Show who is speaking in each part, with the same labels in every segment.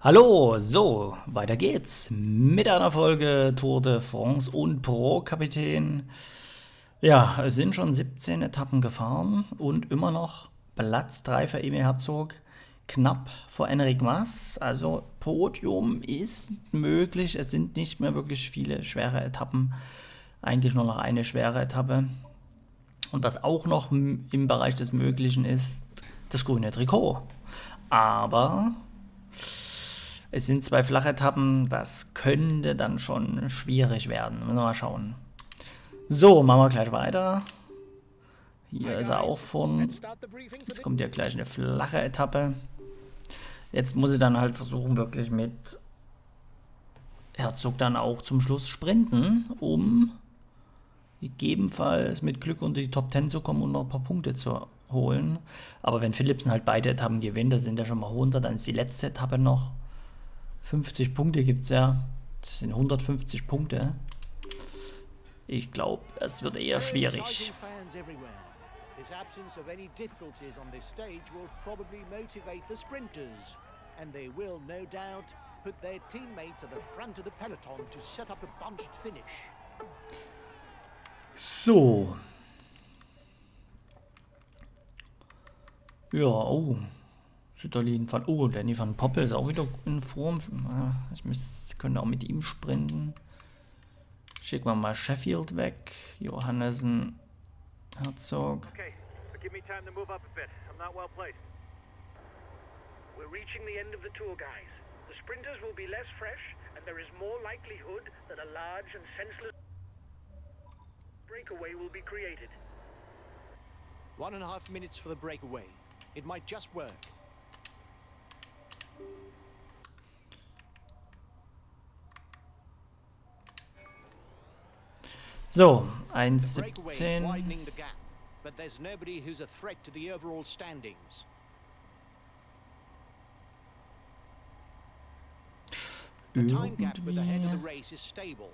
Speaker 1: Hallo, so, weiter geht's mit einer Folge Tour de France und Pro Kapitän. Ja, es sind schon 17 Etappen gefahren und immer noch Platz 3 für Emil Herzog, knapp vor Enric Mas. Also Podium ist möglich, es sind nicht mehr wirklich viele schwere Etappen, eigentlich nur noch eine schwere Etappe. Und was auch noch im Bereich des Möglichen ist, das grüne Trikot. Aber es sind zwei Flachetappen, das könnte dann schon schwierig werden. Müssen wir mal schauen. So, machen wir gleich weiter. Hier ist er auch vorn. Jetzt kommt ja gleich eine flache Etappe. Jetzt muss ich dann halt versuchen, wirklich mit Herzog dann auch zum Schluss sprinten, um gegebenenfalls mit Glück unter die Top 10 zu kommen und noch ein paar Punkte zu holen. Aber wenn Philipsen halt beide Etappen gewinnt, das sind ja schon mal 100, dann ist die letzte Etappe noch 50 Punkte gibt es ja. Das sind 150 Punkte. Ich glaube, es wird eher schwierig.
Speaker 2: This absence of any difficulties on this stage will probably motivate the sprinters, and they will no doubt put their teammates at the front of the peloton to set up a bunched finish.
Speaker 1: So. Ja, oh. Sütterlin van. Oh, Danny van Poppel ist auch wieder in Form. Könnte auch mit ihm sprinten. Schicken wir mal Sheffield weg. Johannessen, Herzog.
Speaker 3: Okay, but give me time to move up a bit. I'm not well placed. We're reaching the end of the tour, guys. The sprinters will be less fresh, and there is more likelihood that a large and senseless breakaway will be created.
Speaker 2: 1.5 minutes for the breakaway. It might just work.
Speaker 1: So,
Speaker 2: The breakaway is
Speaker 1: 1,17.
Speaker 2: widening the gap, but there's nobody who's a threat to the overall standings. The time gap with the head of the
Speaker 1: Irgendwie.
Speaker 2: race is stable.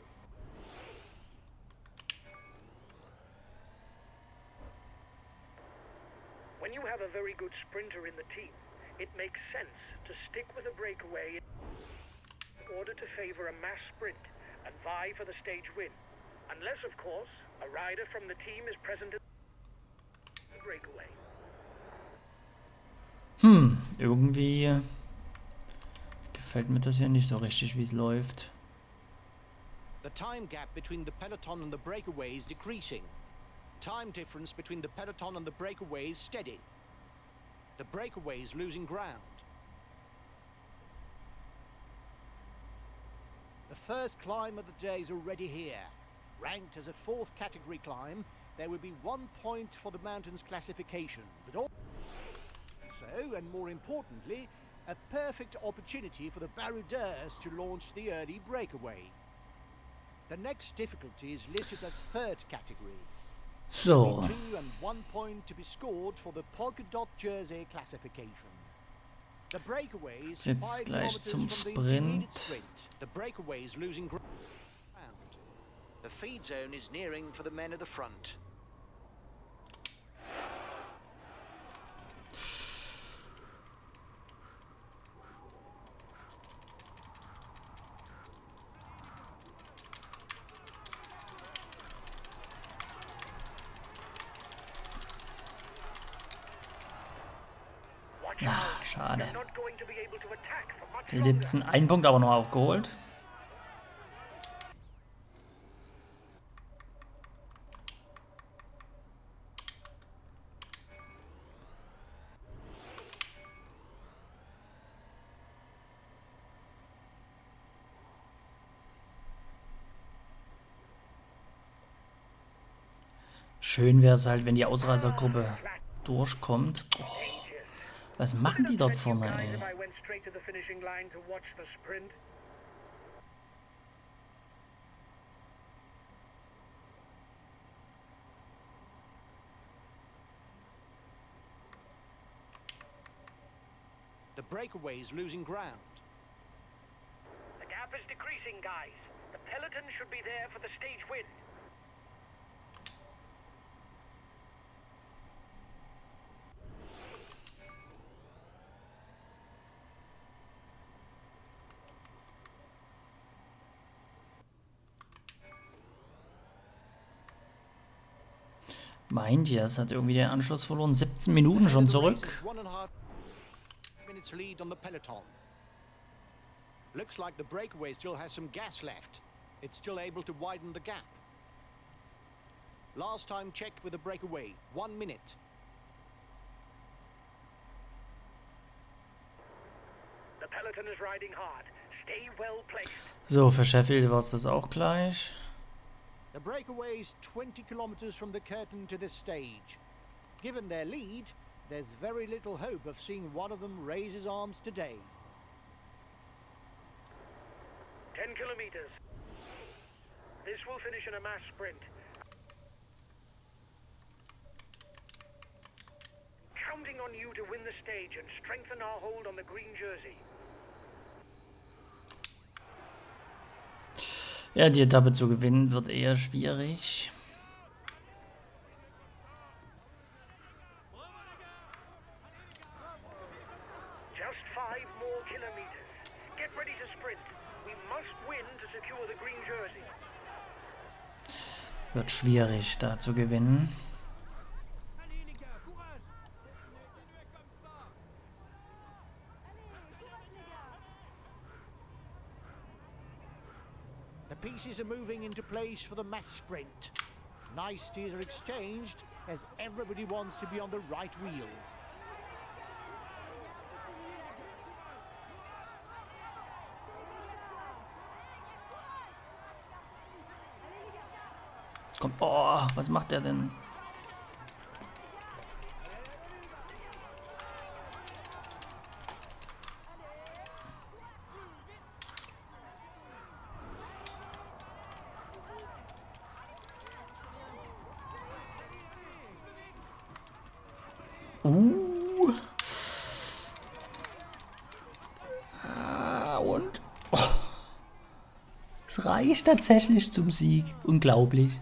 Speaker 3: When you have a very good sprinter in the team, it makes sense to stick with a breakaway in order to favor a mass sprint and vie for the stage win. Unless, of course, a rider from the team is present at the breakaway.
Speaker 1: Irgendwie gefällt mir das ja nicht so richtig, wie es läuft.
Speaker 2: The time gap between the peloton and the breakaway is decreasing. Time difference between the peloton and the breakaway is steady. The breakaway is losing ground. The first climb of the day is already here. Ranked as a 4th category climb, there will be 1 point for the mountains classification, but also, and more importantly, a perfect opportunity for the baroudeurs to launch the early breakaway. The next difficulty is listed as 3rd category.
Speaker 1: So,
Speaker 2: 2 and 1 point to be scored for the polka dot jersey classification. The breakaway is
Speaker 1: Jetzt
Speaker 2: 5
Speaker 1: gleich
Speaker 2: kilometers
Speaker 1: zum
Speaker 2: from the intermediate
Speaker 1: Sprint.
Speaker 2: sprint. The breakaway is losing ground. The feed zone is nearing for the men at the front.
Speaker 3: Watch
Speaker 1: ah,
Speaker 3: out.
Speaker 1: schade.
Speaker 3: You're not going to be able to attack for much
Speaker 1: Philipsen,
Speaker 3: longer.
Speaker 1: ein Punkt aber noch aufgeholt. Schön wäre es halt, wenn die Ausreißergruppe durchkommt. Oh, was machen die dort vorne,
Speaker 3: Guys,
Speaker 1: ey?
Speaker 3: if I went straight to the finishing line to watch the sprint.
Speaker 2: The breakaway is losing ground.
Speaker 3: The gap is decreasing, guys. The peloton should be there for the stage win.
Speaker 1: Meint ihr, es hat irgendwie den Anschluss verloren. 17 Minuten schon zurück.
Speaker 2: 1.5 minutes lead on the peloton. Looks like the breakaway still has some gas left. It's still able to widen the gap. Last time checked with the breakaway, 1 minute.
Speaker 3: The peloton is riding hard. Stay well placed.
Speaker 1: So, für Sheffield war es das auch gleich.
Speaker 2: The breakaway is 20 kilometers from the curtain to this stage. Given their lead, there's very little hope of seeing one of them raise his arms today.
Speaker 3: 10 kilometers. This will finish in a mass sprint. Counting on you to win the stage and strengthen our hold on the green jersey.
Speaker 1: Ja, die Etappe zu gewinnen wird eher schwierig.
Speaker 3: Just 5 more kilometers. Get ready to sprint. We must win to secure the green jersey.
Speaker 1: Wird schwierig, da zu gewinnen.
Speaker 2: The pieces are moving into place for the mass sprint. Niceties are exchanged as everybody wants to be on the right wheel.
Speaker 1: Komm, oh, was macht der denn? Und? Oh. Es reicht tatsächlich zum Sieg. Unglaublich.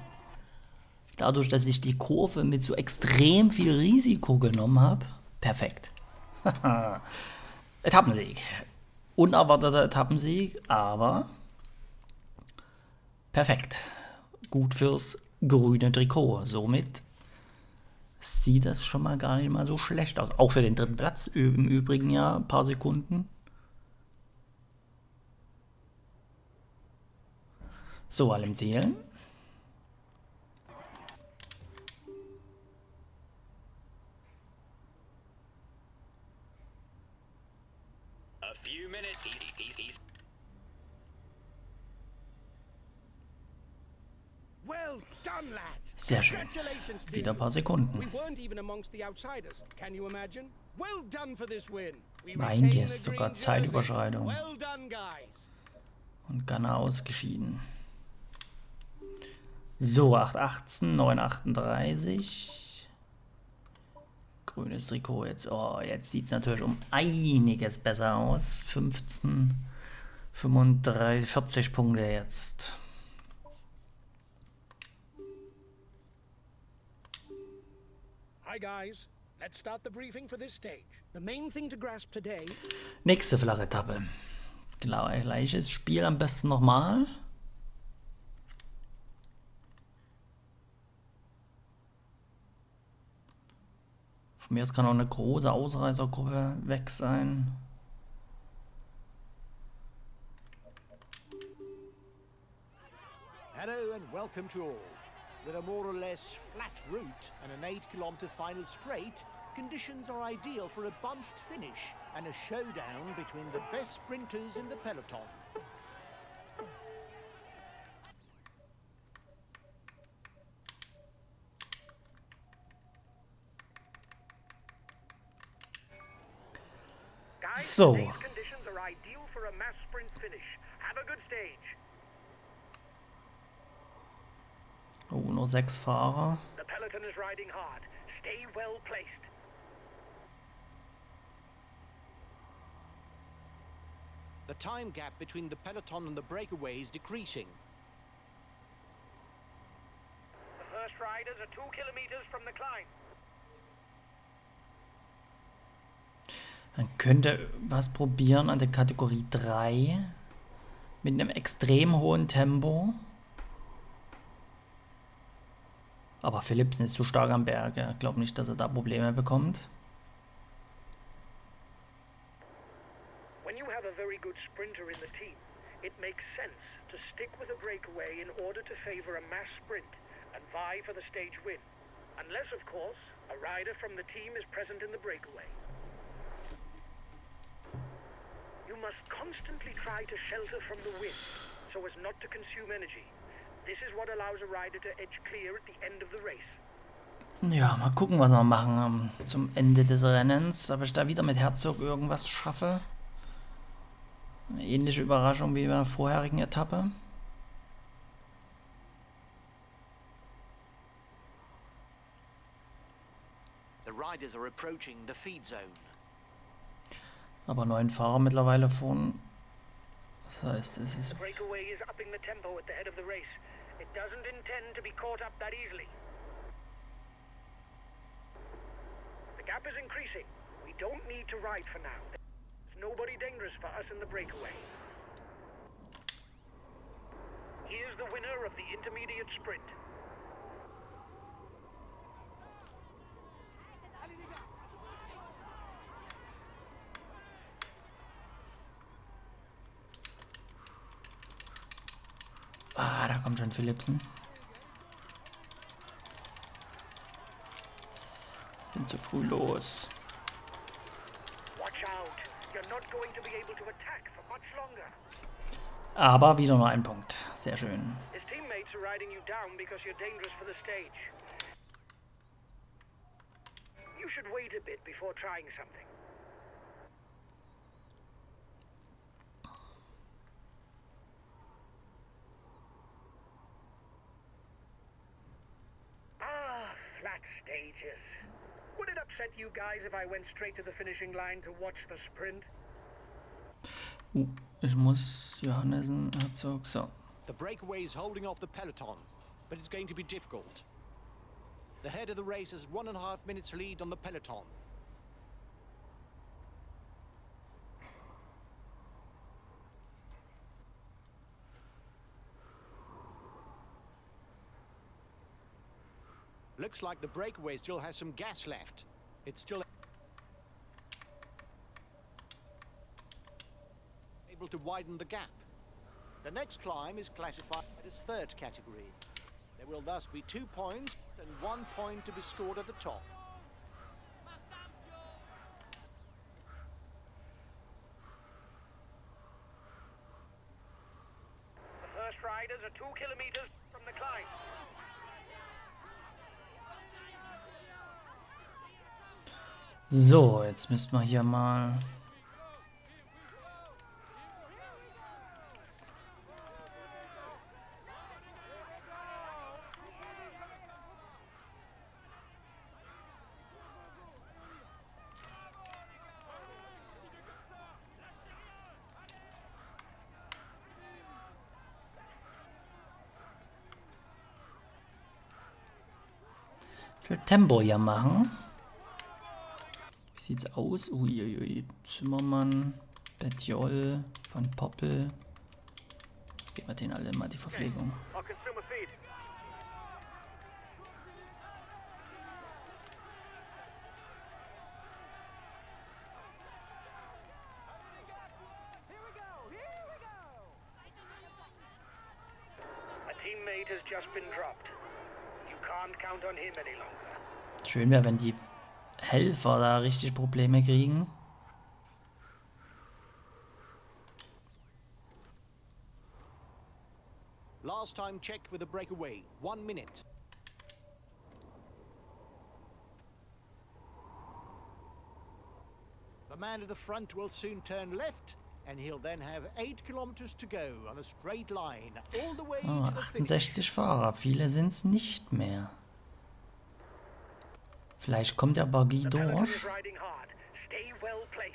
Speaker 1: Dadurch, dass ich die Kurve mit so extrem viel Risiko genommen habe. Perfekt. Etappensieg. Unerwarteter Etappensieg, aber perfekt. Gut fürs grüne Trikot. Somit sieht das schon mal gar nicht mal so schlecht aus. Auch für den dritten Platz im Übrigen ja ein paar Sekunden. So, allem Zielen.
Speaker 4: A few minutes.
Speaker 5: Well done, lads.
Speaker 1: Sehr schön.
Speaker 5: Congratulations to
Speaker 1: Wieder ein
Speaker 5: you.
Speaker 1: paar Sekunden.
Speaker 5: We weren't even amongst the outsiders. Can you imagine? Well done for this win. We
Speaker 1: Meint
Speaker 5: retain
Speaker 1: ihr,
Speaker 5: the
Speaker 1: ist sogar
Speaker 5: green
Speaker 1: Zeitüberschreitung.
Speaker 5: jersey. Well done, guys.
Speaker 1: Und Ghana ausgeschieden. So, 8,18, 9,38. Grünes Trikot jetzt. Oh, jetzt sieht es natürlich um einiges besser aus. 15, 35, 40 Punkte jetzt.
Speaker 5: Hi, guys. Let's start the briefing for this stage. The main thing to grasp today.
Speaker 1: Nächste flache Etappe. Gleiches Spiel am besten nochmal. Von mir aus kann auch eine große Ausreißergruppe weg sein.
Speaker 2: Hello and welcome to all. With a more or less flat route and an 8-kilometer final straight, conditions are ideal for a bunched finish and a showdown between the best sprinters in the peloton.
Speaker 3: Guys,
Speaker 1: So.
Speaker 3: today's conditions are ideal for a mass sprint finish. Have a good stage.
Speaker 1: Oh, nur 6 Fahrer.
Speaker 3: The peloton is riding hard. Stay well placed.
Speaker 2: The time gap between the peloton and the breakaway is decreasing.
Speaker 3: The first riders are 2 kilometers from the climb.
Speaker 1: Man könnte was probieren an der Kategorie 3 mit einem extrem hohen Tempo. Aber Philipsen ist zu stark am Berg. Ich glaube nicht, dass er da Probleme bekommt.
Speaker 3: When you have a very good sprinter in the team, it makes sense to stick with a breakaway in order to favor a mass sprint and vie for the stage win. Unless, of course, a rider from the team is present in the breakaway. You must constantly try to shelter from the wind so as not to consume energy. This is what allows a rider to edge clear at the end of the race.
Speaker 1: Ja, mal gucken, was wir machen zum Ende des Rennens. Ob ich da wieder mit Herzog irgendwas schaffe. Eine ähnliche Überraschung wie bei der vorherigen Etappe.
Speaker 2: The riders are approaching the feed zone.
Speaker 1: Aber 9 Fahrer mittlerweile vorn. Das heißt, es ist...
Speaker 3: The breakaway is upping the tempo at the head of the race. It doesn't intend to be caught up that easily. The gap is increasing. We don't need to ride for now. There's nobody dangerous for us in the breakaway. Here's the winner of the intermediate sprint.
Speaker 1: Ah, da kommt schon Philipsen. Bin zu früh los.
Speaker 3: Watch out. You're not going to be able to attack for much longer.
Speaker 1: Aber wieder nur ein Punkt. Sehr schön.
Speaker 3: His teammates are riding you down because you're dangerous for the stage. You should wait a bit before trying something. Flat stages. Would it upset you guys if I went straight to the finishing line to watch the sprint?
Speaker 1: Ich muss Johannesen, Herzog, so.
Speaker 2: The breakaway is holding off the peloton, but it's going to be difficult. The head of the race has 1.5 minutes lead on the peloton. Looks like the breakaway still has some gas left. It's still able to widen the gap. The next climb is classified as third category. There will thus be 2 points and 1 point to be scored at the top.
Speaker 3: The first riders are 2 kilometers from the climb.
Speaker 1: So, jetzt müssten wir hier mal... Ich will Tempo hier machen. Wie sieht's aus? Uiuiui. Zimmermann, Betjol, Van Poppel. Geben wir denen alle mal die Verpflegung.
Speaker 3: I'll consume a feed. A teammate has just been dropped. You can't count on him any longer.
Speaker 1: Schön wäre, wenn die Helfer da richtig Probleme kriegen.
Speaker 2: Last time check with the breakaway. 1 minute. The man at the front will soon turn left, and he'll then have 8 kilometers to go on a straight line all the way
Speaker 1: Oh,
Speaker 2: to the finish.
Speaker 1: 68 Fahrer. Viele sind es nicht mehr. Vielleicht kommt der Buggy
Speaker 3: The peloton
Speaker 1: durch.
Speaker 3: is riding hard. Stay well placed.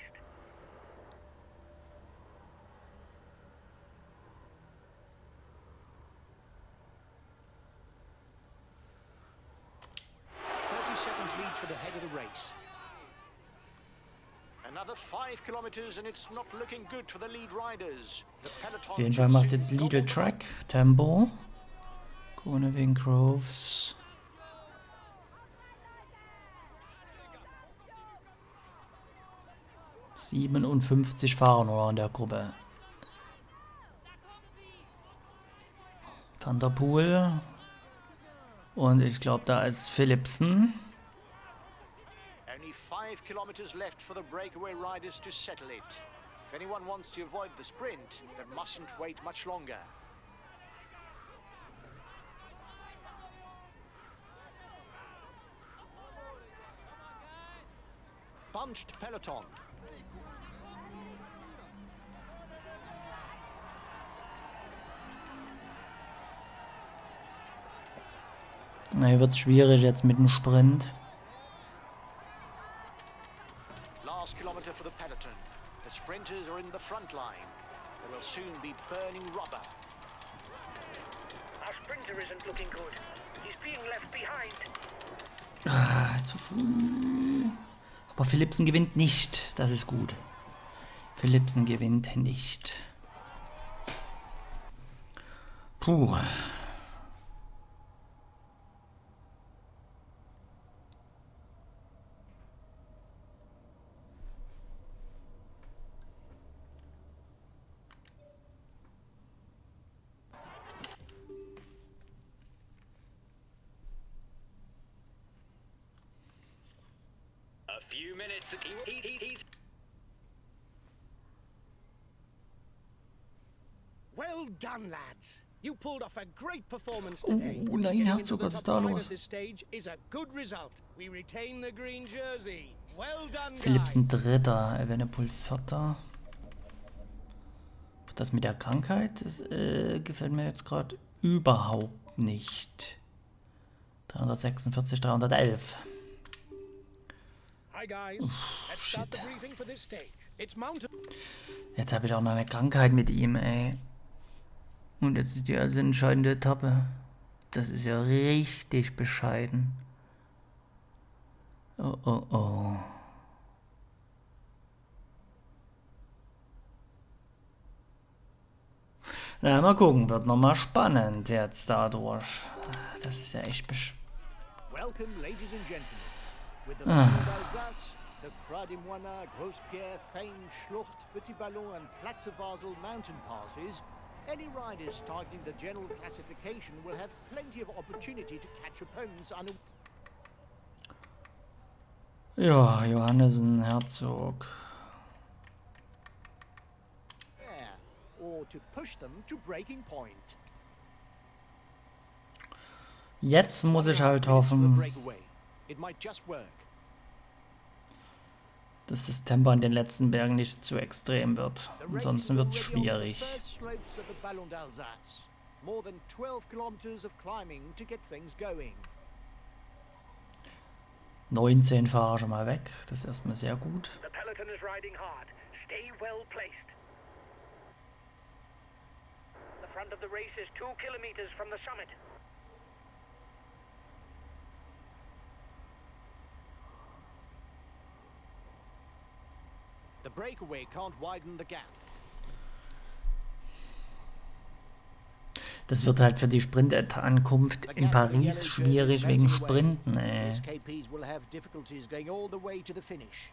Speaker 2: Seconds lead for the head of the race. Another 5 kilometers and it's not looking good for the lead riders. The peloton
Speaker 1: Auf jeden Fall macht jetzt
Speaker 2: should
Speaker 1: Lidl
Speaker 2: soon
Speaker 1: Track Tempo. Grüne wegen Groves. 57 Fahrer nur in der Gruppe. Van der Poel. Und ich glaube, da ist Philipsen.
Speaker 2: Only 5 kilometers left for the breakaway riders to settle it. If anyone wants to avoid the sprint, they mustn't wait much longer. Bunched peloton.
Speaker 1: Na, hier wird es schwierig jetzt mit dem Sprint.
Speaker 2: Last kilometer for the peloton. The sprinters are in the front line. They will soon be burning rubber.
Speaker 3: Our sprinter isn't looking good. He's being left behind.
Speaker 1: Zu früh. Aber Philipsen gewinnt nicht. Das ist gut. Philipsen gewinnt nicht. Puh.
Speaker 4: A few minutes. He's
Speaker 5: Well done, lads. You pulled off a great performance today.
Speaker 1: Oh nein,
Speaker 5: Getting
Speaker 1: Herzog,
Speaker 5: into
Speaker 1: was
Speaker 5: the
Speaker 1: ist
Speaker 5: top
Speaker 1: da
Speaker 5: five
Speaker 1: los?
Speaker 5: of this stage is a good result. We retain the green jersey. Well done, guys.
Speaker 1: Philipsen Dritter, Evenepoel Vierter. Das mit der Krankheit, das gefällt mir jetzt gerade überhaupt nicht. 346, 311.
Speaker 5: Hi guys. Let's start the briefing for this stage. It's mountain.
Speaker 1: Jetzt habe ich auch noch eine Krankheit mit ihm, ey. Und jetzt ist die also entscheidende Etappe. Das ist ja richtig bescheiden. Oh, oh, oh. Na, mal gucken, wird nochmal spannend jetzt dadurch. Das ist ja echt
Speaker 2: Welcome, ladies and gentlemen. With the Ballon d'Alsace, the Pradimoine, Grosse-Pierre, Fein, Schlucht, Petit Ballon and Platze Basel mountain passes, any riders targeting the general classification will have plenty of opportunity to catch opponents on
Speaker 1: Ja, Johannesen, Herzog.
Speaker 2: air, or to push them to breaking point.
Speaker 1: Jetzt muss ich halt
Speaker 2: For the
Speaker 1: hoffen,
Speaker 2: breakaway. It might just work.
Speaker 1: dass das Tempo an den letzten Bergen nicht zu extrem wird.
Speaker 2: The race
Speaker 1: Ansonsten
Speaker 2: is
Speaker 1: wird es
Speaker 2: already on the
Speaker 1: schwierig.
Speaker 2: first slopes of the Ballon d'Alsace. More than 12 kilometers of climbing to get things going.
Speaker 1: 19 Fahrer schon mal weg. Das ist erstmal sehr gut.
Speaker 3: The peloton is riding hard. Stay well placed. The front of the race is 2 kilometers from the summit.
Speaker 2: The breakaway can't widen the gap.
Speaker 1: Das wird halt für die Sprintankunft in Paris schwierig wegen Sprinten, ey.
Speaker 2: SKPs will have difficulties going all the way to the finish.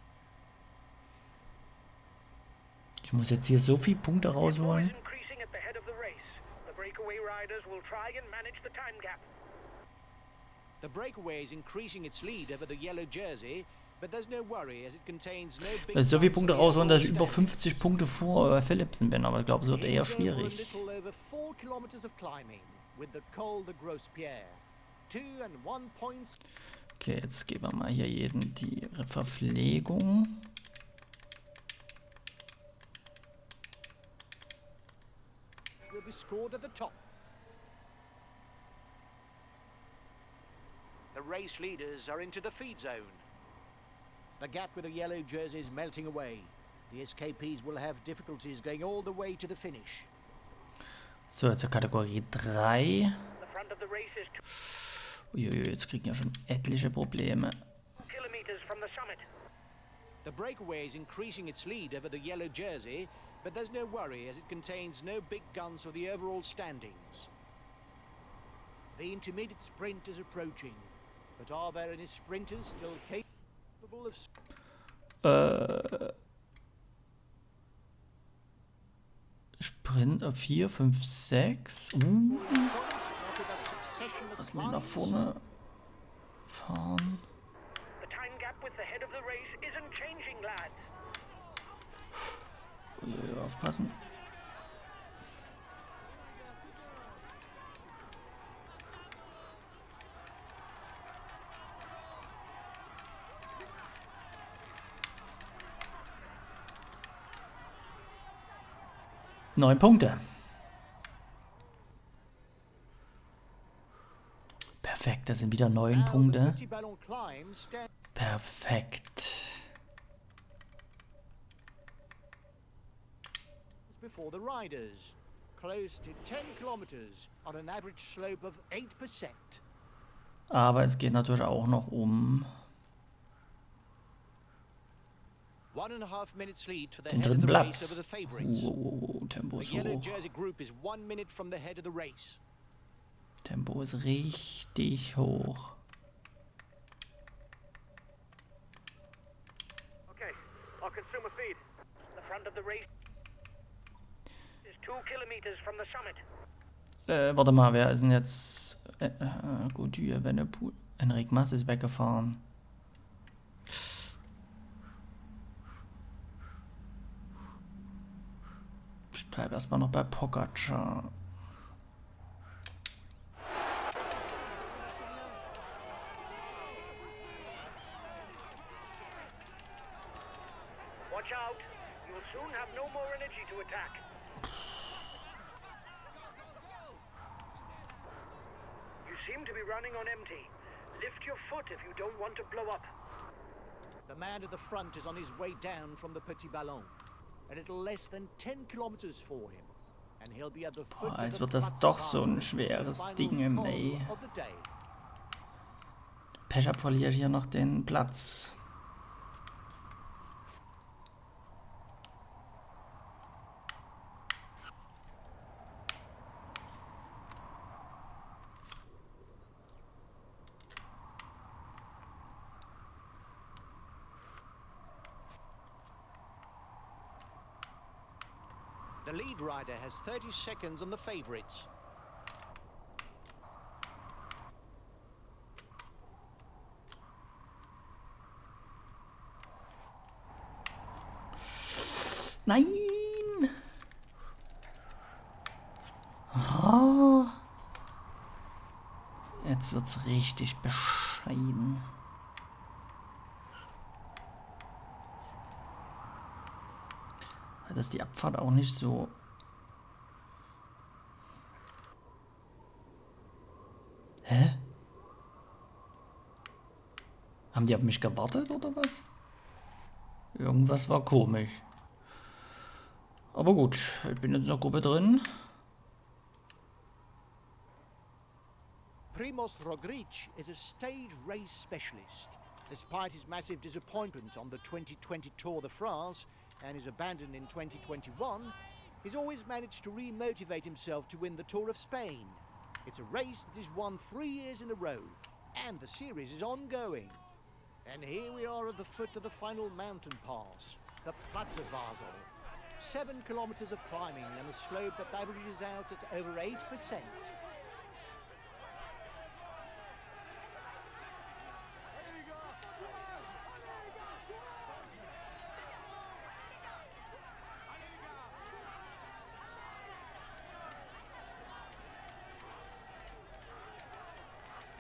Speaker 1: Ich muss jetzt hier so viele Punkte
Speaker 3: It is
Speaker 1: rausholen.
Speaker 3: increasing at the head of the race. The breakaway riders will try and manage the time gap.
Speaker 2: The breakaway is increasing its lead over the yellow jersey, but there's no worry as it contains no big.
Speaker 1: Also so viele
Speaker 2: guns
Speaker 1: Punkte
Speaker 2: for the
Speaker 1: rausholen, dass ich
Speaker 2: overall
Speaker 1: über
Speaker 2: standing.
Speaker 1: 50 Punkte vor Philipsen bin, aber ich glaube, es wird
Speaker 2: Here
Speaker 1: eher
Speaker 2: we go for a
Speaker 1: schwierig.
Speaker 2: little over 4 kilometers of climbing with the Col de Grosse-Pierre. 2 and 1 points
Speaker 1: Okay, jetzt geben wir mal hier jedem die Verpflegung.
Speaker 2: will be scored at the top. The race leaders are into the feed zone. The gap with the yellow jersey is melting away. The SKPs will have difficulties going all the way to the finish.
Speaker 1: So, jetzt zur Kategorie 3.
Speaker 3: The front of the race is 2
Speaker 1: Uiuiui, jetzt kriegen ja schon etliche Probleme.
Speaker 3: kilometers from the summit.
Speaker 2: The breakaway is increasing its lead over the yellow jersey, but there's no worry as it contains no big guns for the overall standings. The intermediate sprint is approaching, but are there any sprinters still capable of...
Speaker 1: Sprint 4, 5, 6. Lass mich nach vorne fahren.
Speaker 3: The time gap with the head of the race isn't changing, lads.
Speaker 1: Aufpassen. Neun Punkte. Perfekt, das sind wieder 9 Punkte. Perfekt.
Speaker 2: Before the riders, close to 10 kilometers on an average slope of 8%.
Speaker 1: Aber es geht natürlich auch noch um
Speaker 2: 1.5 minutes lead for the
Speaker 1: den
Speaker 2: head of
Speaker 1: dritten
Speaker 2: the race over
Speaker 1: Platz.
Speaker 2: the favorites.
Speaker 1: Tempo
Speaker 2: The
Speaker 1: ist
Speaker 2: yellow
Speaker 1: hoch.
Speaker 2: jersey group is 1 minute from the head of the race.
Speaker 1: Tempo ist richtig hoch.
Speaker 3: Okay, our consumer feed. The front of the race is 2 kilometers from the summit.
Speaker 1: Warte mal, wer ist denn jetzt? Gut, hier, Wennepool. Enric Mas ist weggefahren. Ich bleibe erstmal noch bei Pogacar.
Speaker 3: Watch out. You'll soon have no more energy to attack. You seem to be running on empty. Lift your foot if you don't want to blow up.
Speaker 2: The man at the front is on his way down from the Petit Ballon. A little less than 10 kilometers for him. And he'll be at the foot of
Speaker 1: Jetzt
Speaker 2: the
Speaker 1: wird das
Speaker 2: Platz
Speaker 1: doch
Speaker 2: of
Speaker 1: so ein
Speaker 2: Basel,
Speaker 1: schweres
Speaker 2: the final
Speaker 1: Ding,
Speaker 2: col
Speaker 1: ey.
Speaker 2: of the day.
Speaker 1: Pech hab, verliere hier noch den Platz.
Speaker 2: The lead rider has 30 seconds on the favorites.
Speaker 1: Nein! Oh. Jetzt wird's richtig bescheiden. Dass die Abfahrt auch nicht so... Hä? Haben die auf mich gewartet oder was? Irgendwas war komisch. Aber gut, ich bin jetzt in der Gruppe drin.
Speaker 2: Primoz Roglic is a stage race specialist. Despite his massive disappointment on the 2020 Tour de France and his abandon in 2021, he's always managed to re-motivate himself to win the Tour of Spain. It's a race that is won 3 years in a row, and the series is ongoing. And here we are at the foot of the final mountain pass, the Platz of Basel. 7 kilometers of climbing and a slope that averages out at over 8%.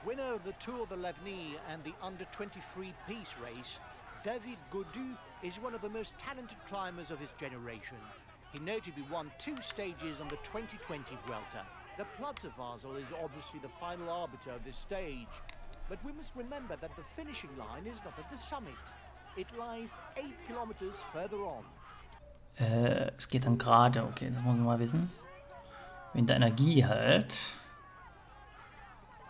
Speaker 2: Winner of the Tour de l'Avenir and the under-23 Peace race, David Gaudu is one of the most talented climbers of his generation. He notably won 2 stages on the 2020 Vuelta. The Platz of Basel is obviously the final arbiter of this stage, but we must remember that the finishing line is not at the summit. It lies 8 kilometers further on.
Speaker 1: Es geht dann gerade, okay, das muss man mal wissen. Wenn der Energie halt.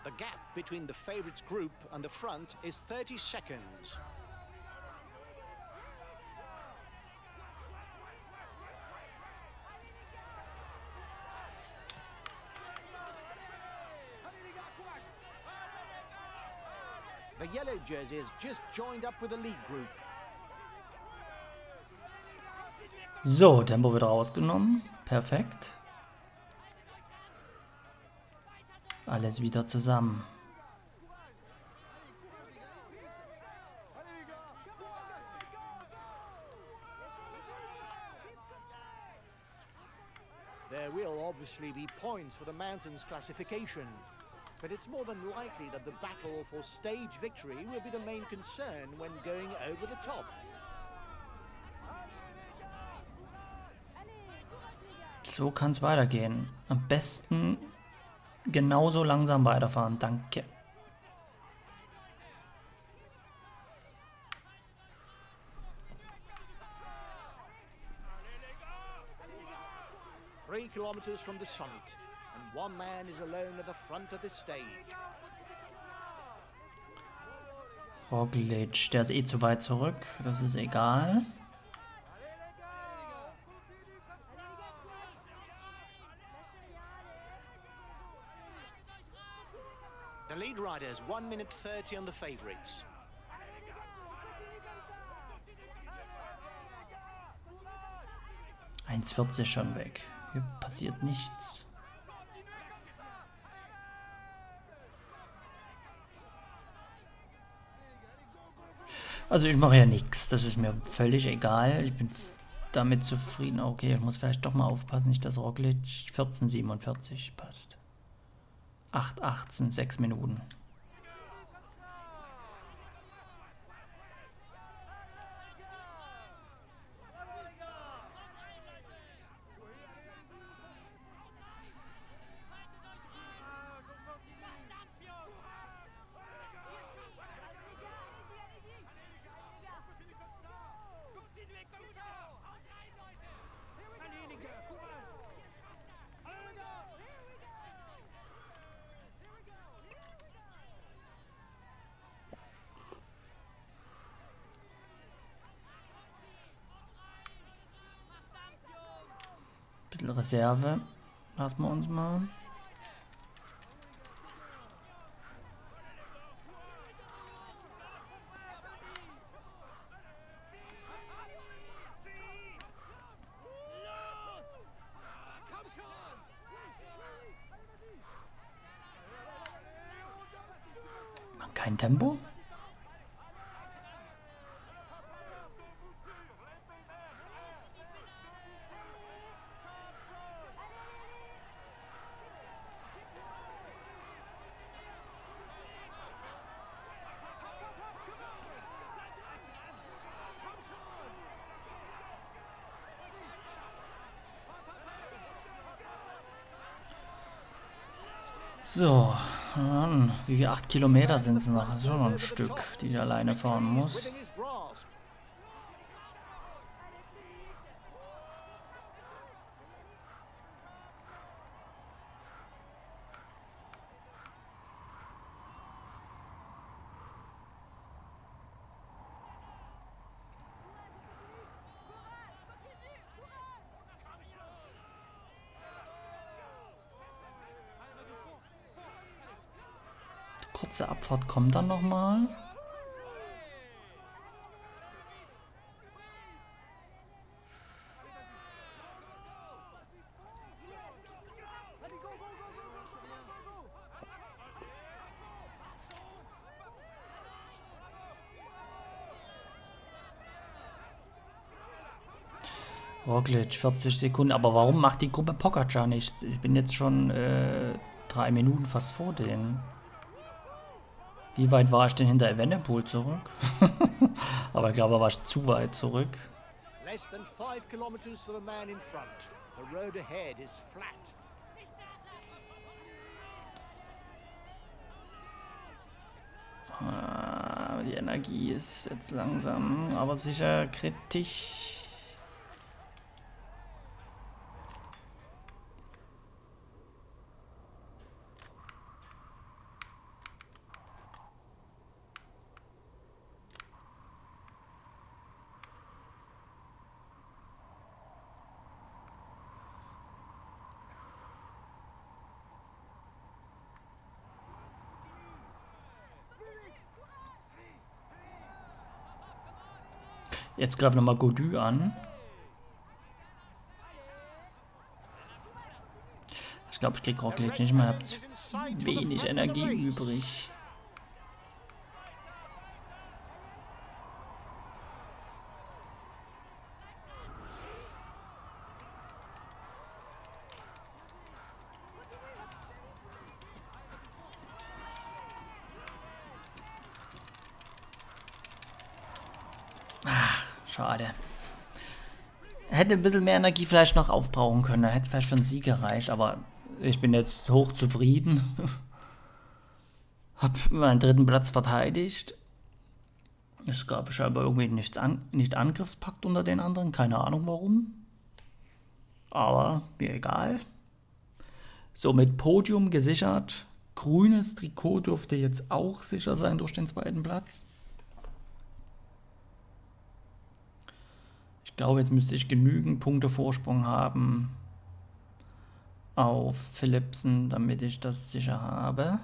Speaker 2: The gap between the favorites group and the front is 30 seconds. The yellow jersey has just joined up with the lead group.
Speaker 1: So, Tempo wird rausgenommen. Perfekt. Alles wieder zusammen.
Speaker 2: There will obviously be points for the mountains classification, but it's more than likely that the battle for stage victory will be the main concern when going over the top.
Speaker 1: So kann es weitergehen. Am besten genauso langsam weiterfahren. Danke.
Speaker 2: Three kilometers from the summit, and one man is alone at the front of the stage.
Speaker 1: Roglic, der ist eh zu weit zurück. Das ist egal.
Speaker 2: The lead riders 1 minute 30 on the favorites.
Speaker 1: – 1,40 schon weg. Hier passiert nichts. Also ich mache ja nichts. Das ist mir völlig egal. Ich bin damit zufrieden. Okay, ich muss vielleicht doch mal aufpassen, nicht dass Roglic 14,47 passt. 8,18, 6 Minuten. Bisschen Reserve lassen wir uns mal. Kein Tempo? So, dann, wie viel 8 Kilometer sind es noch? Das ist schon noch ein Stück, die ich alleine fahren muss. Kurze Abfahrt kommt dann nochmal. Roglic, 40 Sekunden. Aber warum macht die Gruppe Pogacar nichts? Ich bin jetzt schon 3 Minuten fast vor denen. Wie weit war ich denn hinter Evenepoel zurück? Aber ich glaube, er war zu weit zurück.
Speaker 2: Less than 5 kilometers for the man in front. The road ahead is flat.
Speaker 1: Die Energie ist jetzt langsam, aber sicher kritisch. Jetzt greift nochmal Godu an. Ich glaube, ich krieg Rocklicht nicht mehr. Ich habe wenig Energie übrig. Schade. Hätte ein bisschen mehr Energie vielleicht noch aufbrauchen können. Dann hätte es vielleicht für einen Sieg gereicht. Aber ich bin jetzt hoch zufrieden. Hab meinen 3. Platz verteidigt. Es gab scheinbar irgendwie nicht Angriffspakt unter den anderen. Keine Ahnung warum. Aber mir egal. Somit Podium gesichert. Grünes Trikot dürfte jetzt auch sicher sein durch den 2. Platz. Ich glaube, jetzt müsste ich genügend Punkte Vorsprung haben auf Philipsen, damit ich das sicher habe.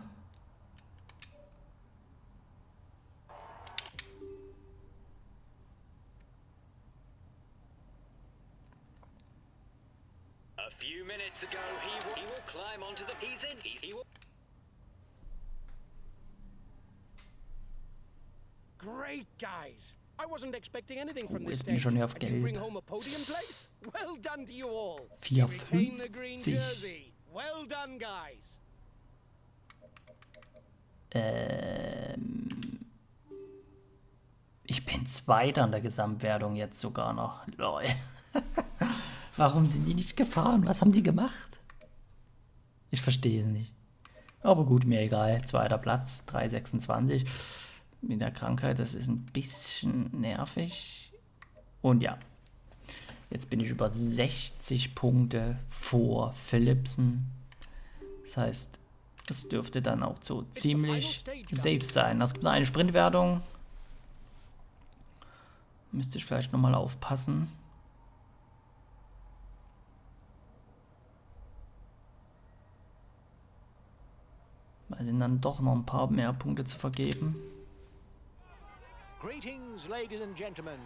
Speaker 4: A few minutes ago, he will climb onto the. He's in. He will.
Speaker 5: Great, guys. I wasn't expecting anything from this
Speaker 1: Jetzt bin ich
Speaker 5: stage.
Speaker 1: schon hier auf
Speaker 5: And you bring
Speaker 1: Gelb.
Speaker 5: home a podium place? Well done to you all.
Speaker 1: 4,50.
Speaker 5: You retain the green jersey. Well done, guys.
Speaker 1: Ich bin Zweiter in der Gesamtwertung jetzt sogar noch. Lol. Warum sind die nicht gefahren? Was haben die gemacht? Ich verstehe es nicht. Aber gut, mir egal. 2. Platz, 3,26. Mit der Krankheit, das ist ein bisschen nervig. Und ja, jetzt bin ich über 60 Punkte vor Philipsen. Das heißt, es dürfte dann auch so ziemlich safe sein. Es gibt noch eine Sprintwertung. Müsste ich vielleicht nochmal aufpassen. Weil sind dann doch noch ein paar mehr Punkte zu vergeben.
Speaker 2: Greetings, ladies and gentlemen.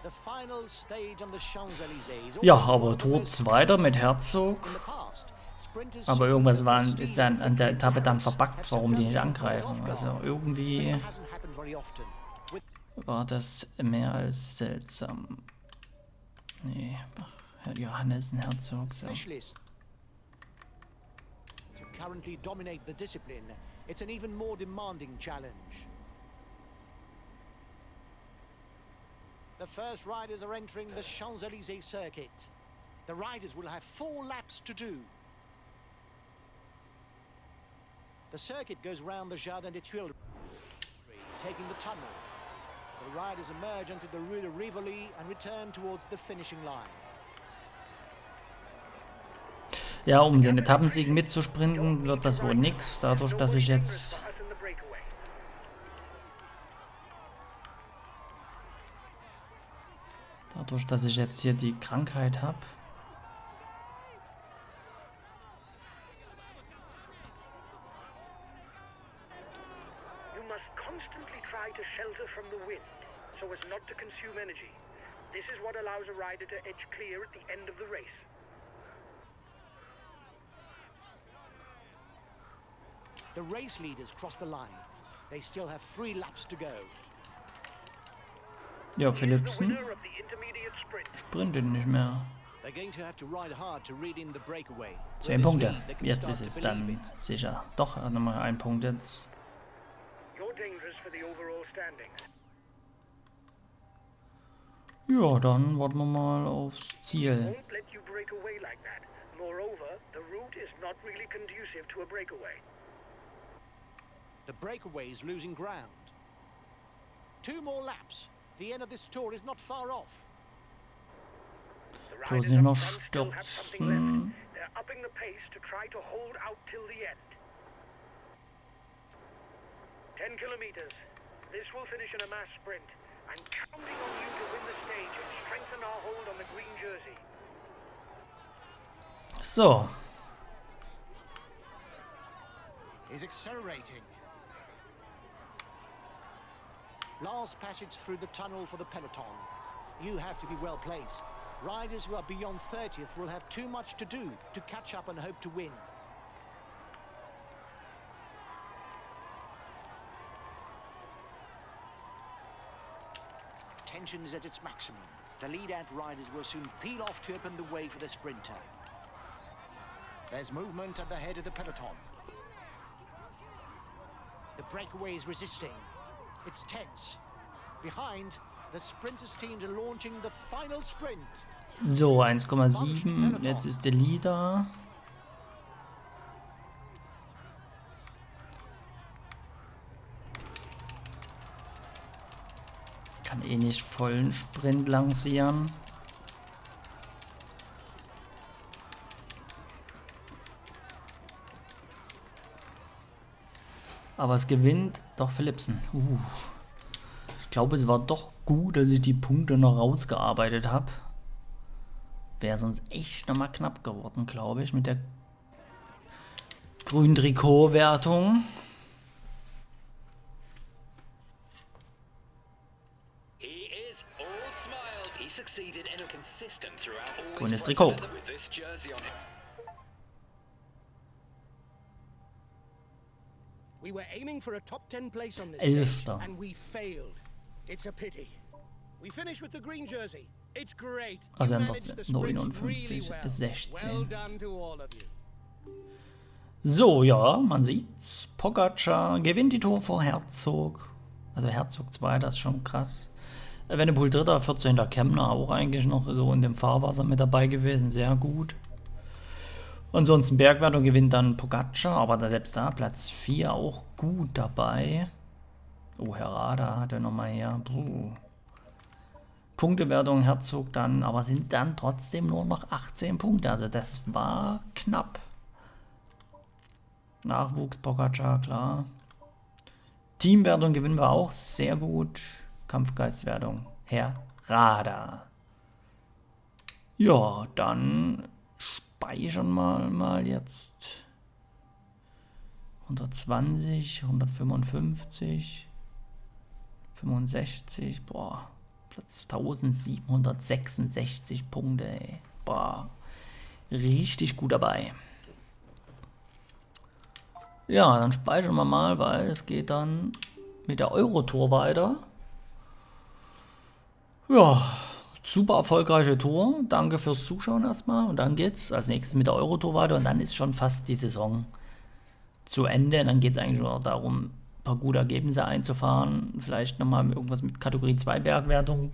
Speaker 2: The final stage on the Champs-Élysées.
Speaker 1: Ja, aber Tour Zweiter mit Herzog.
Speaker 2: In the past, sprinters
Speaker 1: Aber irgendwas ist dann an der Etappe dann verbuggt, warum die nicht angreifen. Also irgendwie
Speaker 2: hasn't happened very often. With
Speaker 1: war das mehr als seltsam. Nee, Herr Johannes, ein Herzog. So.
Speaker 2: specialists to currently dominate the discipline, it's an even more demanding challenge. The first riders are entering the Champs-Élysées circuit. The riders will have 4 laps to do. The circuit goes round the Jardin des Tuileries, taking the tunnel. The riders emerge onto the Rue de Rivoli and return towards the finishing line.
Speaker 1: Ja, um den Etappensieg mitzusprinten, wird das wohl nix. Dadurch, dass ich jetzt hier die Krankheit habe.
Speaker 3: You must constantly try to shelter from the wind, so as not to consume energy. This is what allows a rider to edge clear at the end of the race.
Speaker 2: The race leaders cross the line. They still have 3 laps to go.
Speaker 1: Ja,
Speaker 3: The
Speaker 1: Philipsen
Speaker 3: winner of the intermediate sprint.
Speaker 1: sprintet nicht mehr.
Speaker 2: They're going to have to ride hard to read in the breakaway.
Speaker 1: 10 Punkte. Jetzt ist es dann sicher. Doch, er hat nochmal 1 Punkt jetzt.
Speaker 3: You're dangerous for the overall standings.
Speaker 1: Ja, dann warten wir mal aufs Ziel.
Speaker 3: Won't let you break away like that. Moreover, the route is not really conducive to a breakaway.
Speaker 2: The breakaway is losing ground. 2 more laps. The end of this tour is not far off.
Speaker 3: The
Speaker 1: Bloß
Speaker 3: riders
Speaker 1: nicht
Speaker 3: up
Speaker 1: noch
Speaker 3: front still have something
Speaker 1: stürzen.
Speaker 3: left. They're upping the pace to try to hold out till the end. 10 kilometers. This will finish in a mass sprint. I'm counting on you to win the stage and strengthen our hold on the green jersey.
Speaker 1: So,
Speaker 2: Is accelerating. Last passage through the tunnel for the peloton. You have to be well placed. Riders who are beyond 30th will have too much to do to catch up and hope to win. tension is at its maximum. The lead-out riders will soon peel off to open the way for the sprinter. There's movement at the head of the peloton. The breakaway is resisting. It's tense. Behind, the sprinters teams are launching the final sprint.
Speaker 1: So, 1,7. Jetzt ist der Leader. Kann eh nicht vollen Sprint lancieren. Aber es gewinnt doch Philipsen. Ich glaube, es war doch gut, dass ich die Punkte noch rausgearbeitet habe. Wäre sonst echt nochmal knapp geworden, glaube ich, mit der grünen Trikot-Wertung. Grünes Trikot.
Speaker 5: We were aiming for a top 10 place on this
Speaker 1: Elfter.
Speaker 5: stage, and we failed. It's a pity. We finished with the green jersey. It's great.
Speaker 1: Also wir
Speaker 5: You
Speaker 1: haben
Speaker 5: managed the
Speaker 1: trotzdem
Speaker 5: sprints
Speaker 1: 59,
Speaker 5: really well.
Speaker 1: 16.
Speaker 5: Well done to all of you.
Speaker 1: So, ja, man sieht's. Pogacar gewinnt die Tour vor Herzog. Also Herzog 2, das ist schon krass. Evenepoel 3., 14. Kemner, auch eigentlich noch so in dem Fahrwasser mit dabei gewesen. Sehr gut. Ansonsten Bergwertung gewinnt dann Pogacar, aber selbst da Platz 4 auch gut dabei. Oh, Herrada hat er nochmal her. Punktewertung Herzog dann, aber sind dann trotzdem nur noch 18 Punkte. Also das war knapp. Nachwuchs Pogacar, klar. Teamwertung gewinnen wir auch sehr gut. Kampfgeistwertung Herrada. Ja, dann speichern wir mal jetzt 120, 155, 65, boah, Platz 1766 Punkte, ey. Boah, richtig gut dabei. Ja, dann speichern wir mal, weil es geht dann mit der Euro-Tour weiter. Ja, super erfolgreiche Tour. Danke fürs Zuschauen erstmal. Und dann geht's als nächstes mit der Euro-Tour weiter. Und dann ist schon fast die Saison zu Ende. Und dann geht es eigentlich nur darum, ein paar gute Ergebnisse einzufahren. Vielleicht nochmal irgendwas mit Kategorie 2 Bergwertung.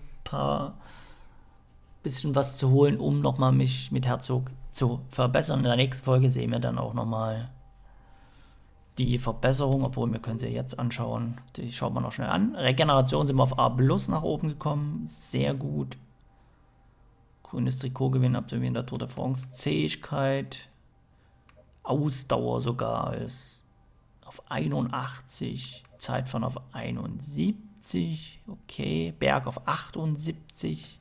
Speaker 1: Bisschen was zu holen, um nochmal mich mit Herzog zu verbessern. In der nächsten Folge sehen wir dann auch nochmal die Verbesserung, obwohl wir können sie jetzt anschauen. Die schauen wir noch schnell an. Regeneration sind wir auf A+ nach oben gekommen. Sehr gut. Grünes Trikotgewinn absolvieren in der Tour de France. Zähigkeit. Ausdauer sogar ist auf 81. Zeitfahren auf 71. Okay. Berg auf 78.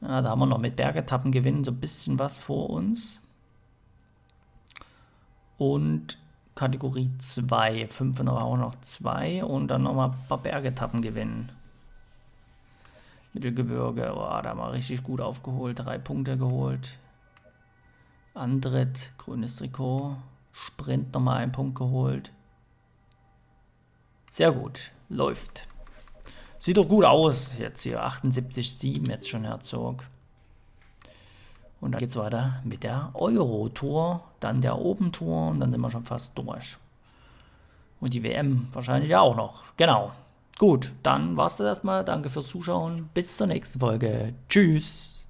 Speaker 1: Ja, da haben wir noch mit Bergetappen gewinnen so ein bisschen was vor uns. Und Kategorie 2, 5 aber auch noch 2 und dann nochmal ein paar Bergetappen gewinnen. Mittelgebirge, oh, da haben wir richtig gut aufgeholt, 3 Punkte geholt. Antritt, grünes Trikot, Sprint nochmal 1 Punkt geholt. Sehr gut, läuft. Sieht doch gut aus, jetzt hier 78,7 jetzt schon Herzog. Und dann geht es weiter mit der Euro-Tour, dann der Open-Tour und dann sind wir schon fast durch. Und die WM wahrscheinlich auch noch. Genau. Gut, dann war's das erstmal. Danke fürs Zuschauen. Bis zur nächsten Folge. Tschüss.